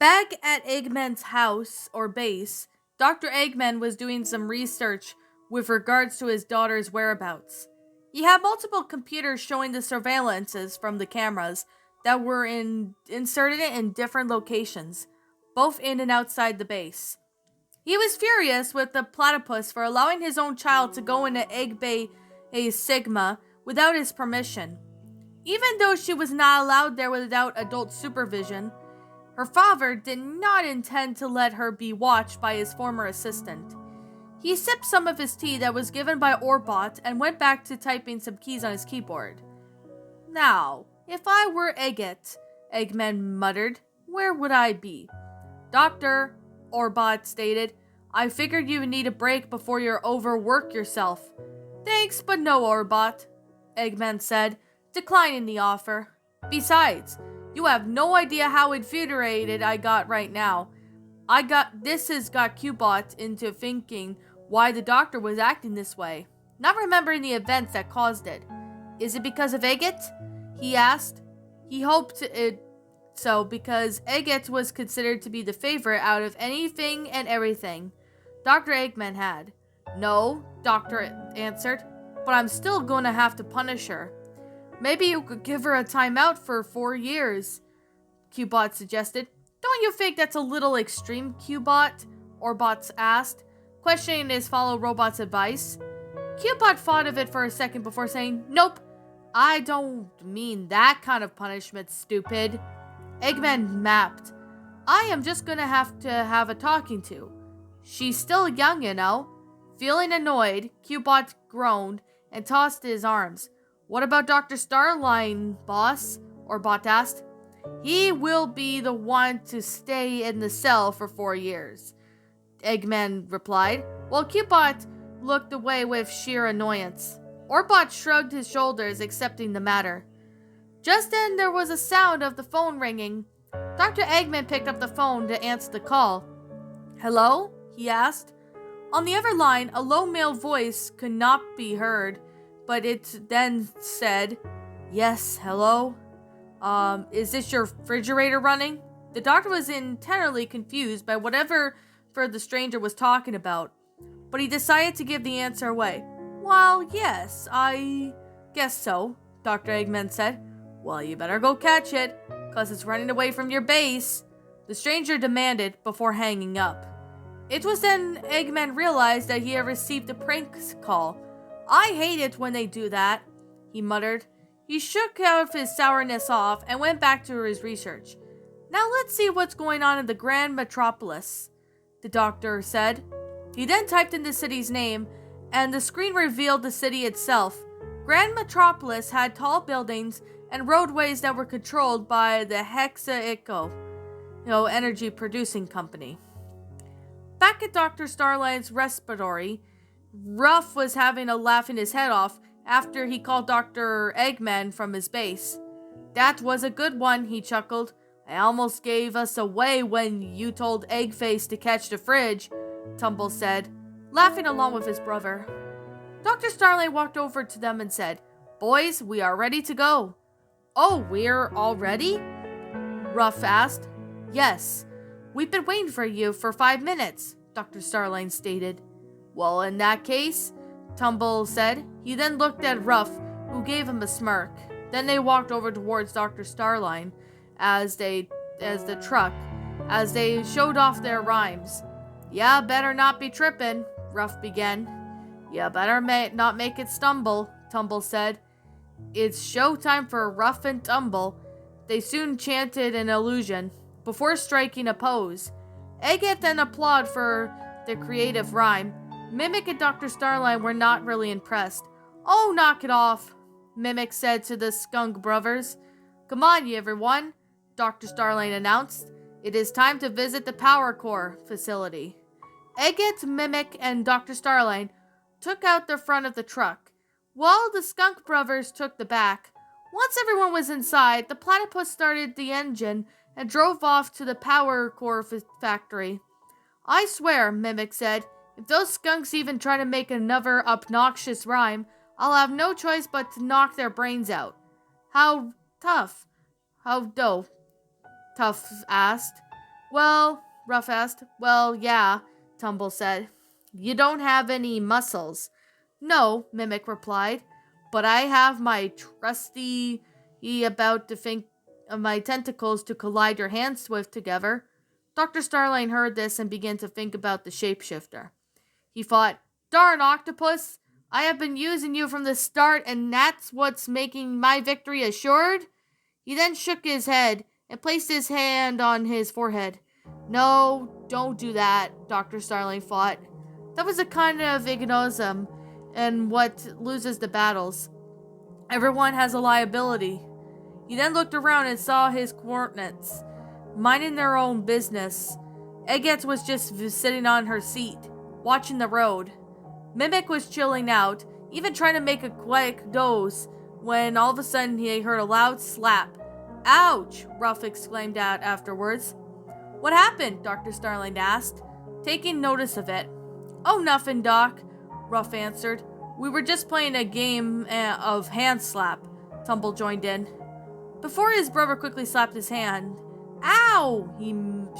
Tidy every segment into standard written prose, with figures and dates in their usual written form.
Back at Eggman's house or base, Dr. Eggman was doing some research with regards to his daughter's whereabouts. He had multiple computers showing the surveillances from the cameras that were inserted in different locations, both in and outside the base. He was furious with the platypus for allowing his own child to go into Egg Bay A Sigma without his permission. Even though she was not allowed there without adult supervision, her father did not intend to let her be watched by his former assistant. He sipped some of his tea that was given by Orbot and went back to typing some keys on his keyboard. Now, if I were Egget, Eggman muttered, where would I be? Doctor, Orbot stated, I figured you would need a break before you overwork yourself. Thanks, but no, Orbot, Eggman said, declining the offer. Besides, you have no idea how infuriated I got right now. This has got Qbot into thinking why the doctor was acting this way, not remembering the events that caused it. Is it because of Egget? He asked. He hoped it so because Egget was considered to be the favorite out of anything and everything Dr. Eggman had. No, Doctor answered, but I'm still going to have to punish her. Maybe you could give her a timeout for 4 years, Qbot suggested. Don't you think that's a little extreme, Qbot? Orbot asked, questioning his fellow robot's advice. Qbot thought of it for a second before saying, Nope, I don't mean that kind of punishment, stupid. Eggman mapped. I am just gonna have a talking to. She's still young, you know. Feeling annoyed, Qbot groaned and tossed his arms. What about Dr. Starline, boss? Orbot asked. He will be the one to stay in the cell for 4 years, Eggman replied, while Qbot looked away with sheer annoyance. Orbot shrugged his shoulders, accepting the matter. Just then, there was a sound of the phone ringing. Dr. Eggman picked up the phone to answer the call. Hello? He asked. On the other line, a low male voice could not be heard, but it then said, Yes, hello? Is this your refrigerator running? The doctor was entirely confused by whatever the stranger was talking about, but he decided to give the answer away. Well, yes, I guess so, Dr. Eggman said. Well, you better go catch it, 'cause it's running away from your base, the stranger demanded before hanging up. It was then Eggman realized that he had received a prank call. I hate it when they do that, he muttered. He shook his sourness off and went back to his research. Now let's see what's going on in the Grand Metropolis, the doctor said. He then typed in the city's name, and the screen revealed the city itself. Grand Metropolis had tall buildings and roadways that were controlled by the Hexaico, energy producing company. Back at Dr. Starline's respiratory, Ruff was having a laughing his head off after he called Dr. Eggman from his base. That was a good one, he chuckled. I almost gave us away when you told Eggface to catch the fridge, Tumble said, laughing along with his brother. Dr. Starline walked over to them and said, Boys, we are ready to go. Oh, we're all ready? Ruff asked. Yes. We've been waiting for you for 5 minutes, Dr. Starline stated. Well, in that case, Tumble said. He then looked at Ruff, who gave him a smirk. Then they walked over towards Dr. Starline as they showed off their rhymes. Yeah, better not be trippin', Ruff began. Yeah, better not make it stumble, Tumble said. It's showtime for Ruff and Tumble. They soon chanted an illusion before striking a pose. Egget then applauded for the creative rhyme. Mimic and Dr. Starline were not really impressed. Oh, knock it off, Mimic said to the Skunk Brothers. Come on, you everyone, Dr. Starline announced. It is time to visit the Power Core facility. Egget, Mimic, and Dr. Starline took out the front of the truck, while the Skunk Brothers took the back. Once everyone was inside, the platypus started the engine and drove off to the Power Core factory. I swear, Mimic said, if those skunks even try to make another obnoxious rhyme, I'll have no choice but to knock their brains out. How tough? How dope? Tough asked. Well, Ruff asked. Well, yeah, Tumble said. You don't have any muscles. No, Mimic replied, but I have my trusty about to think of my tentacles to collide your hands with together. Dr. Starline heard this and began to think about the shapeshifter. He thought, darn octopus, I have been using you from the start and that's what's making my victory assured? He then shook his head and placed his hand on his forehead. No, don't do that, Dr. Starling thought. That was a kind of egoism and what loses the battles. Everyone has a liability. He then looked around and saw his coordinates, minding their own business. Eggets was just sitting on her seat, watching the road. Mimic was chilling out, even trying to make a quick doze, when all of a sudden he heard a loud slap. Ouch! Ruff exclaimed out afterwards. What happened? Dr. Starling asked, taking notice of it. Oh, nothing, Doc, Ruff answered. We were just playing a game of hand slap. Tumble joined in. Before his brother quickly slapped his hand, Ow! He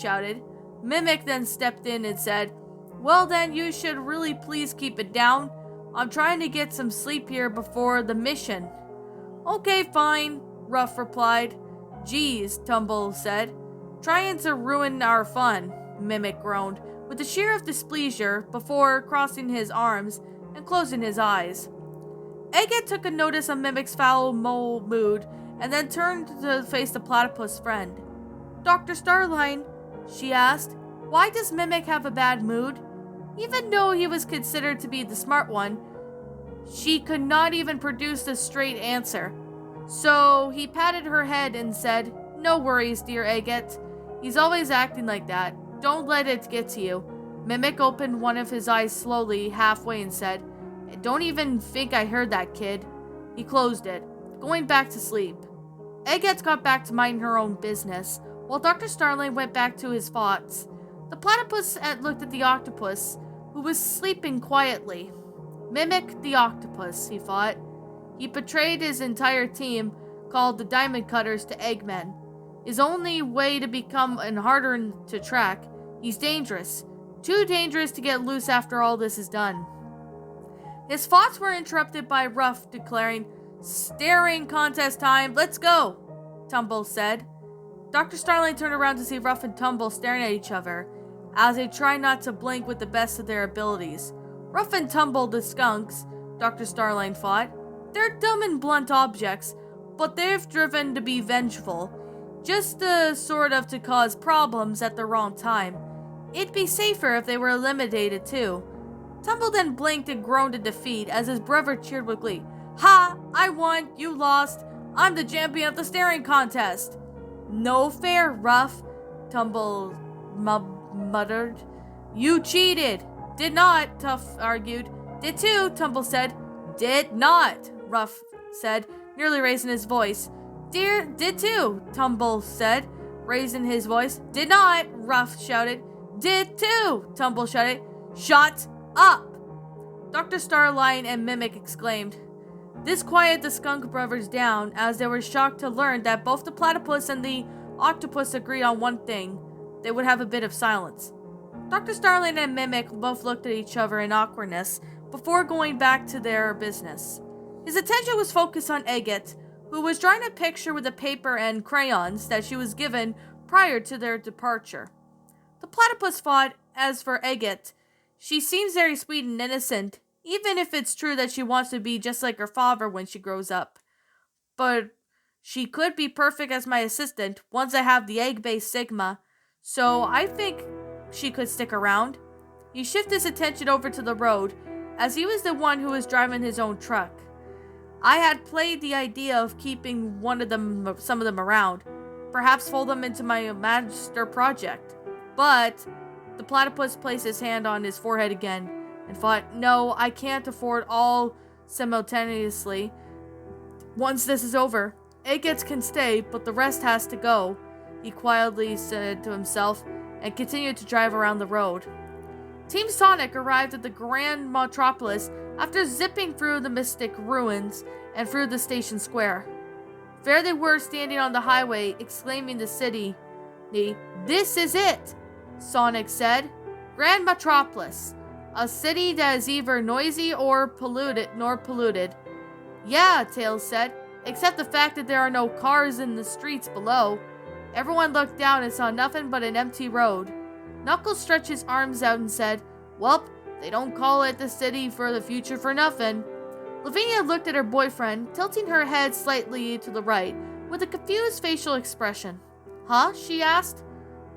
shouted. Mimic then stepped in and said, Well then, you should really please keep it down. I'm trying to get some sleep here before the mission. Okay, fine, Ruff replied. Geez, Tumble said. Trying to ruin our fun, Mimic groaned, with a sheer of displeasure before crossing his arms and closing his eyes. Egghead took a notice of Mimic's foul mood and then turned to face the platypus friend. Dr. Starline, she asked, why does Mimic have a bad mood? Even though he was considered to be the smart one, she could not even produce a straight answer. So he patted her head and said, No worries, dear Egghead. He's always acting like that. Don't let it get to you. Mimic opened one of his eyes slowly, halfway, and said, Don't even think I heard that, kid. He closed it, going back to sleep. Egghead got back to minding her own business, while Dr. Starling went back to his thoughts. The platypus looked at the octopus, who was sleeping quietly. Mimic the octopus, he thought. He betrayed his entire team, called the Diamond Cutters, to Eggmen. His only way to become and harder to track. He's dangerous. Too dangerous to get loose after all this is done. His thoughts were interrupted by Ruff declaring, Staring contest time, let's go, Tumble said. Dr. Starling turned around to see Ruff and Tumble staring at each other, as they tried not to blink with the best of their abilities. Ruff and Tumble, the skunks, Dr. Starling thought. They're dumb and blunt objects, but they've driven to be vengeful, just sort of to cause problems at the wrong time. It'd be safer if they were eliminated too. Tumble then blinked and groaned in defeat as his brother cheered with glee. Ha! I won! You lost! I'm the champion of the staring contest! No fair, Ruff, Tumble muttered. You cheated! Did not, Tuff argued. Did too, Tumble said. Did not, Ruff said, nearly raising his voice. Did too, Tumble said, raising his voice. Did not, Ruff shouted. Did too, Tumble shouted. Shut up! Dr. Starline and Mimic exclaimed. This quieted the skunk brothers down, as they were shocked to learn that both the platypus and the octopus agreed on one thing. They would have a bit of silence. Dr. Starling and Mimic both looked at each other in awkwardness before going back to their business. His attention was focused on Egghead, who was drawing a picture with a paper and crayons that she was given prior to their departure. The platypus thought, as for Egghead, she seems very sweet and innocent, even if it's true that she wants to be just like her father when she grows up. But she could be perfect as my assistant once I have the egg-based Sigma, so I think she could stick around. He shifted his attention over to the road, as he was the one who was driving his own truck. I had played the idea of keeping some of them around, perhaps fold them into my master project. But the platypus placed his hand on his forehead again and thought, no, I can't afford all simultaneously. Once this is over, Egghead can stay, but the rest has to go, he quietly said to himself, and continued to drive around the road. Team Sonic arrived at the Grand Metropolis after zipping through the mystic ruins and through the station square. There they were standing on the highway, exclaiming the city. This is it, Sonic said. Grand Metropolis, a city that is either noisy or polluted. Yeah, Tails said, except the fact that there are no cars in the streets below. Everyone looked down and saw nothing but an empty road. Knuckles stretched his arms out and said, Welp, they don't call it the city for the future for nothing. Lavinia looked at her boyfriend, tilting her head slightly to the right, with a confused facial expression. Huh? She asked.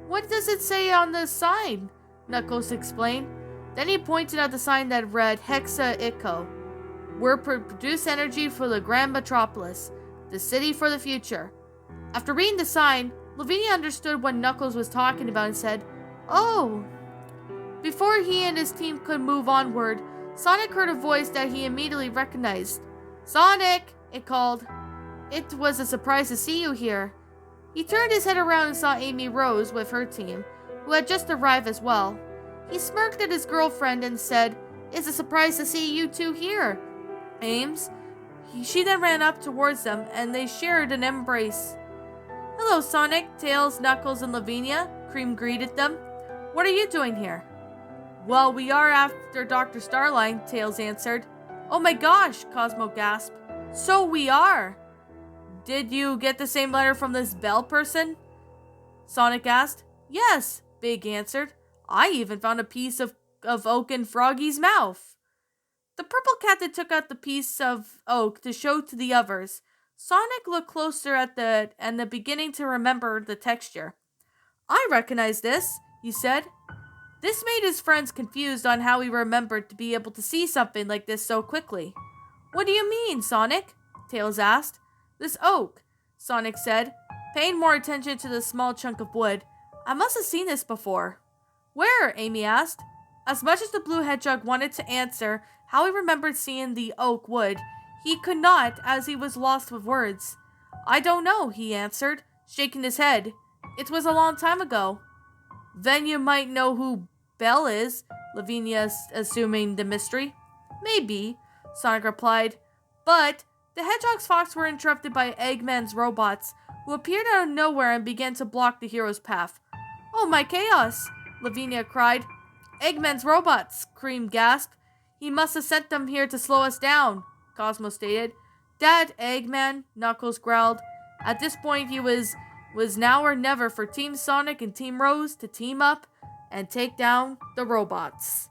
What does it say on the sign? Knuckles explained. Then he pointed at the sign that read Hexa Ico. We're produce energy for the Grand Metropolis, the city for the future. After reading the sign, Lavinia understood what Knuckles was talking about and said, Oh! Before he and his team could move onward, Sonic heard a voice that he immediately recognized. Sonic! It called. It was a surprise to see you here. He turned his head around and saw Amy Rose with her team, who had just arrived as well. He smirked at his girlfriend and said, It's a surprise to see you two here, Ames. She then ran up towards them, and they shared an embrace. Hello, Sonic, Tails, Knuckles, and Lavinia, Cream greeted them. What are you doing here? Well, we are after Dr. Starline, Tails answered. Oh my gosh, Cosmo gasped. So we are. Did you get the same letter from this Bell person? Sonic asked. Yes, Big answered. I even found a piece of oak in Froggy's mouth. The purple cat then took out the piece of oak to show to the others. Sonic looked closer at the beginning to remember the texture. I recognize this, he said. This made his friends confused on how he remembered to be able to see something like this so quickly. What do you mean, Sonic? Tails asked. This oak, Sonic said, paying more attention to the small chunk of wood. I must have seen this before. Where? Amy asked. As much as the blue hedgehog wanted to answer how he remembered seeing the oak wood, he could not, as he was lost with words. I don't know, he answered, shaking his head. It was a long time ago. Then you might know who Belle is, Lavinia assuming the mystery. Maybe, Sonic replied. But the hedgehog's thoughts were interrupted by Eggman's robots, who appeared out of nowhere and began to block the hero's path. Oh my chaos, Lavinia cried. Eggman's robots, Cream gasped. He must have sent them here to slow us down, Cosmo stated. Dad, Eggman, Knuckles growled. At this point, he was now or never for Team Sonic and Team Rose to team up and take down the robots.